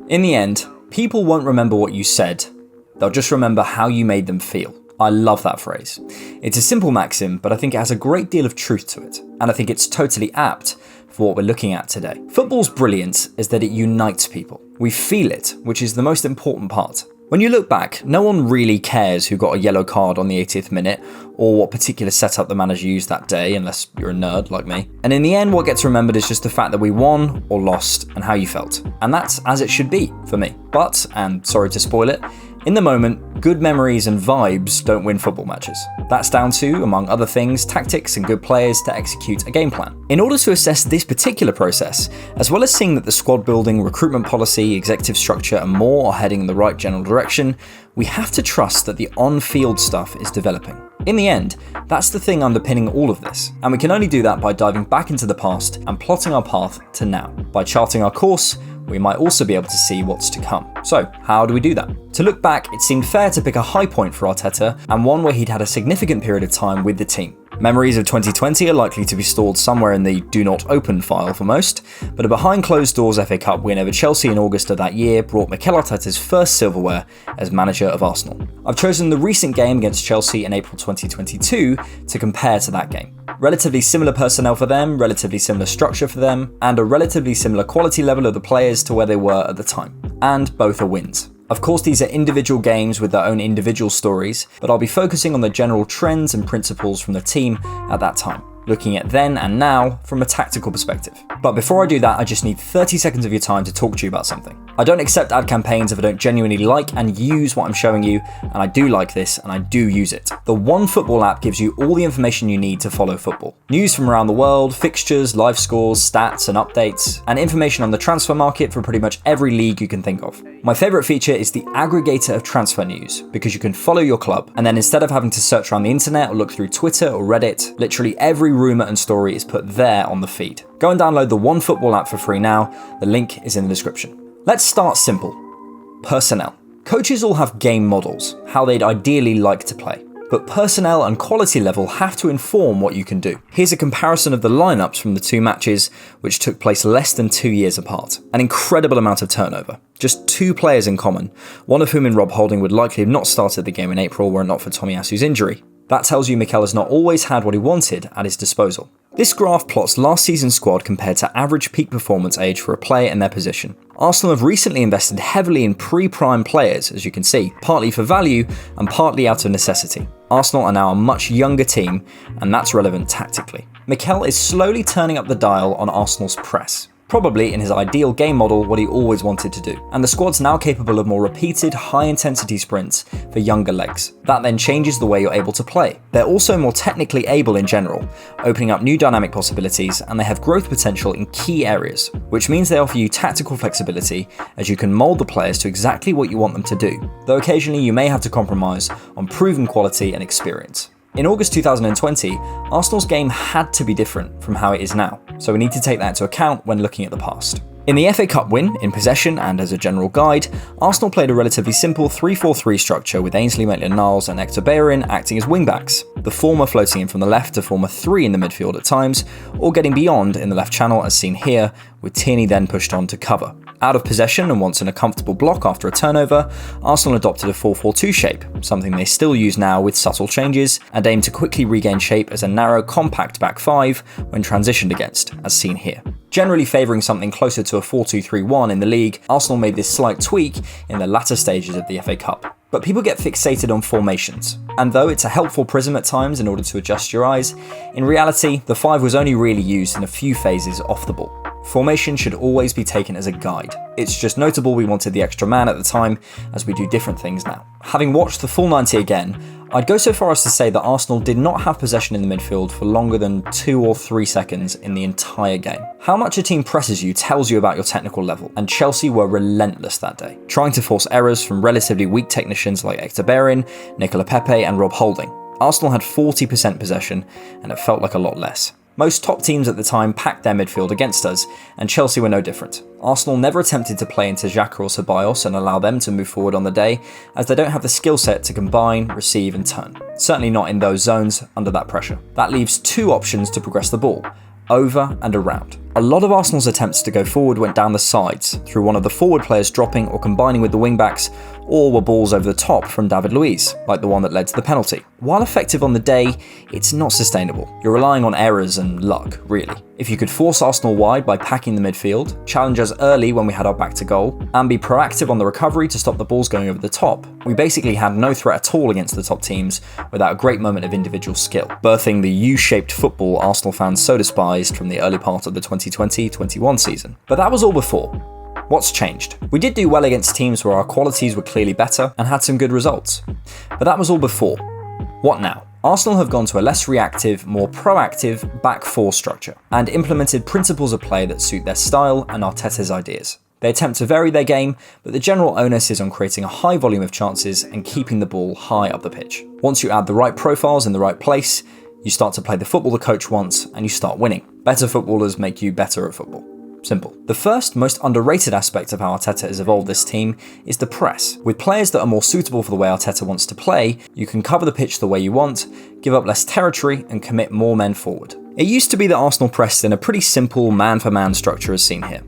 In the end, people won't remember what you said, they'll just remember how you made them feel. I love that phrase. It's a simple maxim, but I think it has a great deal of truth to it, and I think it's totally apt for what we're looking at today. Football's brilliance is that it unites people. We feel it, which is the most important part. When you look back, no one really cares who got a yellow card on the 80th minute or what particular setup the manager used that day, unless you're a nerd like me. And in the end, what gets remembered is just the fact that we won or lost and how you felt. And that's as it should be for me. But, and sorry to spoil it, in the moment, good memories and vibes don't win football matches. That's down to, among other things, tactics and good players to execute a game plan. In order to assess this particular process, as well as seeing that the squad building, recruitment policy, executive structure and more are heading in the right general direction, we have to trust that the on-field stuff is developing. In the end, that's the thing underpinning all of this, and we can only do that by diving back into the past and plotting our path to now. By charting our course, we might also be able to see what's to come. So, how do we do that? To look back, it seemed fair to pick a high point for Arteta, and one where he'd had a significant period of time with the team. Memories of 2020 are likely to be stored somewhere in the do not open file for most, but a behind closed doors FA Cup win over Chelsea in August of that year brought Mikel Arteta's first silverware as manager of Arsenal. I've chosen the recent game against Chelsea in April 2022 to compare to that game. Relatively similar personnel for them, relatively similar structure for them, and a relatively similar quality level of the players to where they were at the time. And both are wins. Of course, these are individual games with their own individual stories, but I'll be focusing on the general trends and principles from the team at that time, looking at then and now from a tactical perspective. But before I do that, I just need 30 seconds of your time to talk to you about something. I don't accept ad campaigns if I don't genuinely like and use what I'm showing you, and I do like this and I do use it. The OneFootball app gives you all the information you need to follow football. News from around the world, fixtures, live scores, stats and updates, and information on the transfer market for pretty much every league you can think of. My favourite feature is the aggregator of transfer news, because you can follow your club, and then instead of having to search around the internet or look through Twitter or Reddit, literally every rumour and story is put there on the feed. Go and download the OneFootball app for free now, the link is in the description. Let's start simple. Personnel. Coaches all have game models, how they'd ideally like to play. But personnel and quality level have to inform what you can do. Here's a comparison of the lineups from the two matches, which took place less than 2 years apart. An incredible amount of turnover. Just 2 players in common, one of whom in Rob Holding would likely have not started the game in April were it not for Tomiyasu's injury. That tells you Mikel has not always had what he wanted at his disposal. This graph plots last season's squad compared to average peak performance age for a player in their position. Arsenal have recently invested heavily in pre-prime players, as you can see, partly for value and partly out of necessity. Arsenal are now a much younger team, and that's relevant tactically. Mikel is slowly turning up the dial on Arsenal's press. Probably in his ideal game model what he always wanted to do. And the squad's now capable of more repeated, high-intensity sprints for younger legs. That then changes the way you're able to play. They're also more technically able in general, opening up new dynamic possibilities, and they have growth potential in key areas, which means they offer you tactical flexibility as you can mould the players to exactly what you want them to do, though occasionally you may have to compromise on proven quality and experience. In August 2020, Arsenal's game had to be different from how it is now, so we need to take that into account when looking at the past. In the FA Cup win, in possession and as a general guide, Arsenal played a relatively simple 3-4-3 structure with Ainsley Maitland-Niles and Hector Bellerin acting as wingbacks, the former floating in from the left to form a 3 in the midfield at times, or getting beyond in the left channel as seen here, with Tierney then pushed on to cover. Out of possession and once in a comfortable block after a turnover, Arsenal adopted a 4-4-2 shape, something they still use now with subtle changes, and aim to quickly regain shape as a narrow, compact back 5 when transitioned against, as seen here. Generally favouring something closer to a 4-2-3-1 in the league, Arsenal made this slight tweak in the latter stages of the FA Cup. But people get fixated on formations, and though it's a helpful prism at times in order to adjust your eyes, in reality, the 5 was only really used in a few phases off the ball. Formation should always be taken as a guide. It's just notable we wanted the extra man at the time, as we do different things now. Having watched the full 90 again, I'd go so far as to say that Arsenal did not have possession in the midfield for longer than 2 or 3 seconds in the entire game. How much a team presses you tells you about your technical level, and Chelsea were relentless that day, trying to force errors from relatively weak technicians like Hector Bellerin, Nicola Pepe and Rob Holding. Arsenal had 40% possession, and it felt like a lot less. Most top teams at the time packed their midfield against us, and Chelsea were no different. Arsenal never attempted to play into Xhaka or Ceballos and allow them to move forward on the day, as they don't have the skill set to combine, receive and turn. Certainly not in those zones under that pressure. That leaves 2 options to progress the ball, over and around. A lot of Arsenal's attempts to go forward went down the sides, through one of the forward players dropping or combining with the wing-backs, or were balls over the top from David Luiz, like the one that led to the penalty. While effective on the day, it's not sustainable. You're relying on errors and luck, really. If you could force Arsenal wide by packing the midfield, challenge us early when we had our back to goal, and be proactive on the recovery to stop the balls going over the top, we basically had no threat at all against the top teams without a great moment of individual skill, birthing the U-shaped football Arsenal fans so despised from the early part of the 2020-21 season. But that was all before. What's changed? We did do well against teams where our qualities were clearly better and had some good results. But that was all before. What now? Arsenal have gone to a less reactive, more proactive back four structure and implemented principles of play that suit their style and Arteta's ideas. They attempt to vary their game, but the general onus is on creating a high volume of chances and keeping the ball high up the pitch. Once you add the right profiles in the right place, you start to play the football the coach wants and you start winning. Better footballers make you better at football. Simple. The first, most underrated aspect of how Arteta has evolved this team is the press. With players that are more suitable for the way Arteta wants to play, you can cover the pitch the way you want, give up less territory, and commit more men forward. It used to be that Arsenal pressed in a pretty simple man-for-man structure as seen here.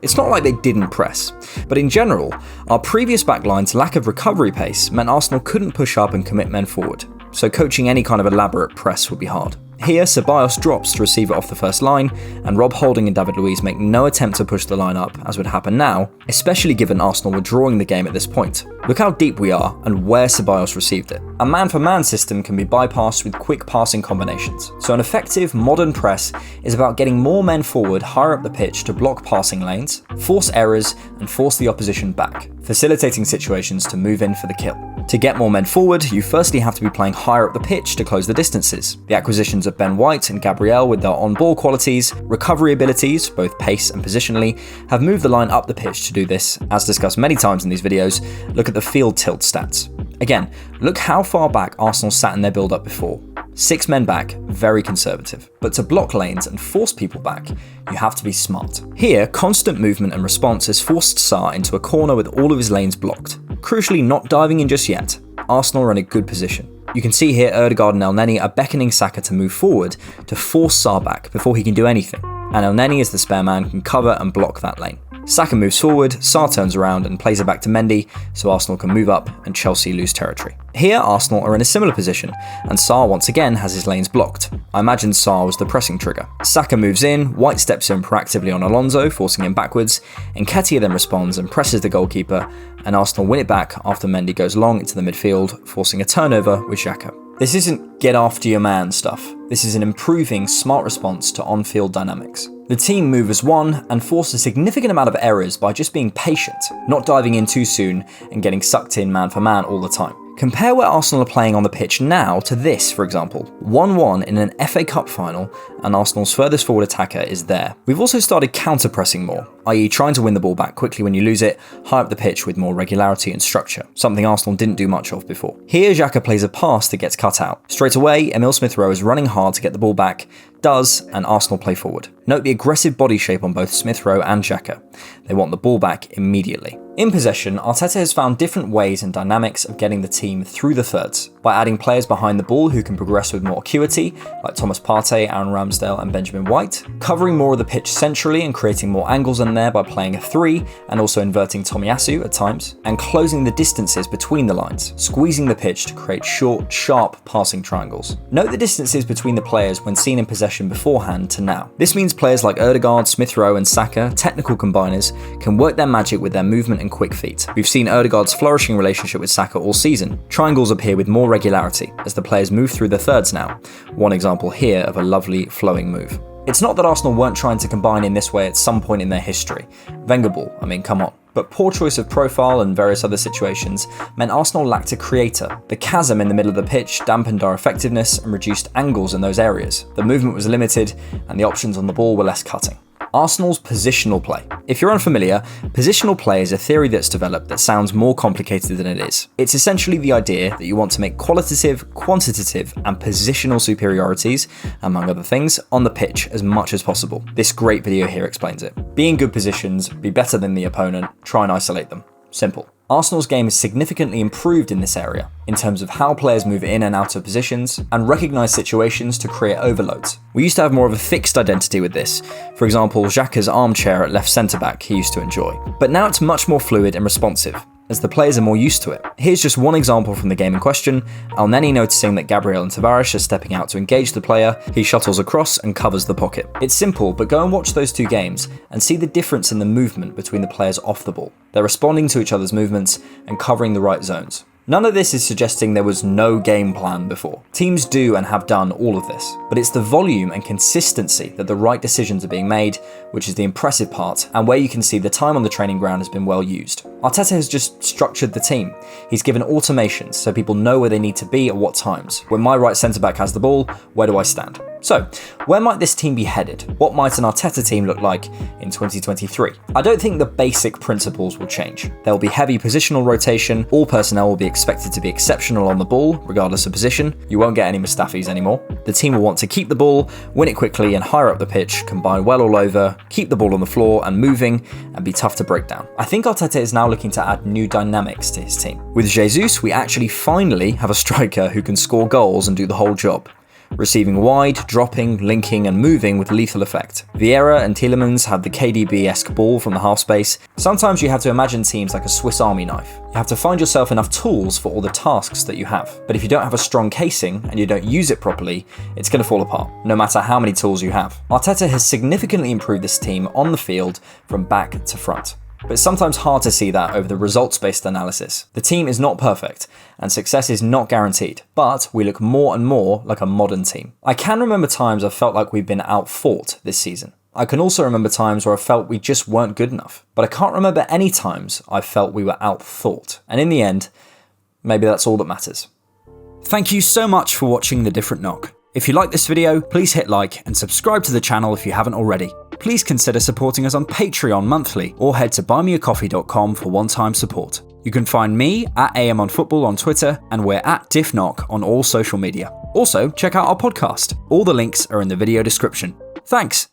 It's not like they didn't press, but in general, our previous backline's lack of recovery pace meant Arsenal couldn't push up and commit men forward, so coaching any kind of elaborate press would be hard. Here, Ceballos drops to receive it off the first line, and Rob Holding and David Luiz make no attempt to push the line up, as would happen now, especially given Arsenal were drawing the game at this point. Look how deep we are, and where Ceballos received it. A man-for-man system can be bypassed with quick passing combinations, so an effective, modern press is about getting more men forward higher up the pitch to block passing lanes, force errors, and force the opposition back, facilitating situations to move in for the kill. To get more men forward, you firstly have to be playing higher up the pitch to close the distances. The acquisitions of Ben White and Gabriel with their on-ball qualities, recovery abilities, both pace and positionally, have moved the line up the pitch to do this. As discussed many times in these videos, look at the field tilt stats. Again, look how far back Arsenal sat in their build-up before. 6 men back, very conservative. But to block lanes and force people back, you have to be smart. Here, constant movement and response has forced Sarr into a corner with all of his lanes blocked. Crucially, not diving in just yet. Arsenal are in a good position. You can see here Odegaard and Elneny are beckoning Saka to move forward to force Sarr back before he can do anything. And Elneny as the spare man can cover and block that lane. Saka moves forward, Sarr turns around and plays it back to Mendy, so Arsenal can move up and Chelsea lose territory. Here, Arsenal are in a similar position, and Sarr once again has his lanes blocked. I imagine Sarr was the pressing trigger. Saka moves in, White steps in proactively on Alonso, forcing him backwards, Nketiah then responds and presses the goalkeeper, and Arsenal win it back after Mendy goes long into the midfield, forcing a turnover with Xhaka. This isn't get after your man stuff. This is an improving, smart response to on-field dynamics. The team move as one and force a significant amount of errors by just being patient, not diving in too soon and getting sucked in man for man all the time. Compare where Arsenal are playing on the pitch now to this, for example. 1-1 in an FA Cup final, and Arsenal's furthest forward attacker is there. We've also started counter-pressing more, i.e. trying to win the ball back quickly when you lose it, high up the pitch with more regularity and structure, something Arsenal didn't do much of before. Here, Xhaka plays a pass that gets cut out. Straight away, Emil Smith-Rowe is running hard to get the ball back, does, and Arsenal play forward. Note the aggressive body shape on both Smith-Rowe and Xhaka. They want the ball back immediately. In possession, Arteta has found different ways and dynamics of getting the team through the thirds, by adding players behind the ball who can progress with more acuity, like Thomas Partey, Aaron Ramsdale and Benjamin White, covering more of the pitch centrally and creating more angles in there by playing a 3 and also inverting Tomiyasu at times, and closing the distances between the lines, squeezing the pitch to create short, sharp passing triangles. Note the distances between the players when seen in possession beforehand to now. This means players like Odegaard, Smith-Rowe and Saka, technical combiners, can work their magic with their movement and quick feet. We've seen Odegaard's flourishing relationship with Saka all season. Triangles appear with more regularity as the players move through the thirds now. One example here of a lovely flowing move. It's not that Arsenal weren't trying to combine in this way at some point in their history. Wenger ball, I mean, come on. But poor choice of profile and various other situations meant Arsenal lacked a creator. The chasm in the middle of the pitch dampened our effectiveness and reduced angles in those areas. The movement was limited and the options on the ball were less cutting. Arsenal's positional play. If you're unfamiliar, positional play is a theory that's developed that sounds more complicated than it is. It's essentially the idea that you want to make qualitative, quantitative, and positional superiorities, among other things, on the pitch as much as possible. This great video here explains it. Be in good positions, be better than the opponent, try and isolate them. Simple. Arsenal's game is significantly improved in this area, in terms of how players move in and out of positions, and recognise situations to create overloads. We used to have more of a fixed identity with this, for example Xhaka's armchair at left centre-back he used to enjoy. But now it's much more fluid and responsive, as the players are more used to it. Here's just one example from the game in question. Elneny noticing that Gabriel and Tavares are stepping out to engage the player, he shuttles across and covers the pocket. It's simple, but go and watch those two games and see the difference in the movement between the players off the ball. They're responding to each other's movements and covering the right zones. None of this is suggesting there was no game plan before. Teams do and have done all of this, but it's the volume and consistency that the right decisions are being made, which is the impressive part, and where you can see the time on the training ground has been well used. Arteta has just structured the team. He's given automations so people know where they need to be at what times. When my right centre-back has the ball, where do I stand? So, where might this team be headed? What might an Arteta team look like in 2023? I don't think the basic principles will change. There will be heavy positional rotation, all personnel will be expected to be exceptional on the ball, regardless of position. You won't get any Mustafis anymore. The team will want to keep the ball, win it quickly and higher up the pitch, combine well all over, keep the ball on the floor and moving, and be tough to break down. I think Arteta is now looking to add new dynamics to his team. With Jesus, we actually finally have a striker who can score goals and do the whole job. Receiving wide, dropping, linking and moving with lethal effect. Vieira and Tielemans have the KDB-esque ball from the half space. Sometimes you have to imagine teams like a Swiss Army knife. You have to find yourself enough tools for all the tasks that you have. But if you don't have a strong casing and you don't use it properly, it's going to fall apart, no matter how many tools you have. Arteta has significantly improved this team on the field from back to front. But it's sometimes hard to see that over the results-based analysis. The team is not perfect, and success is not guaranteed, but we look more and more like a modern team. I can remember times I've felt like we've been outfought this season. I can also remember times where I felt we just weren't good enough. But I can't remember any times I felt we were outthought. And in the end, maybe that's all that matters. Thank you so much for watching The Different Knock. If you like this video, please hit like and subscribe to the channel if you haven't already. Please consider supporting us on Patreon monthly or head to buymeacoffee.com for one-time support. You can find me at AMOnFootball on Twitter and we're at DiffKnock on all social media. Also, check out our podcast. All the links are in the video description. Thanks.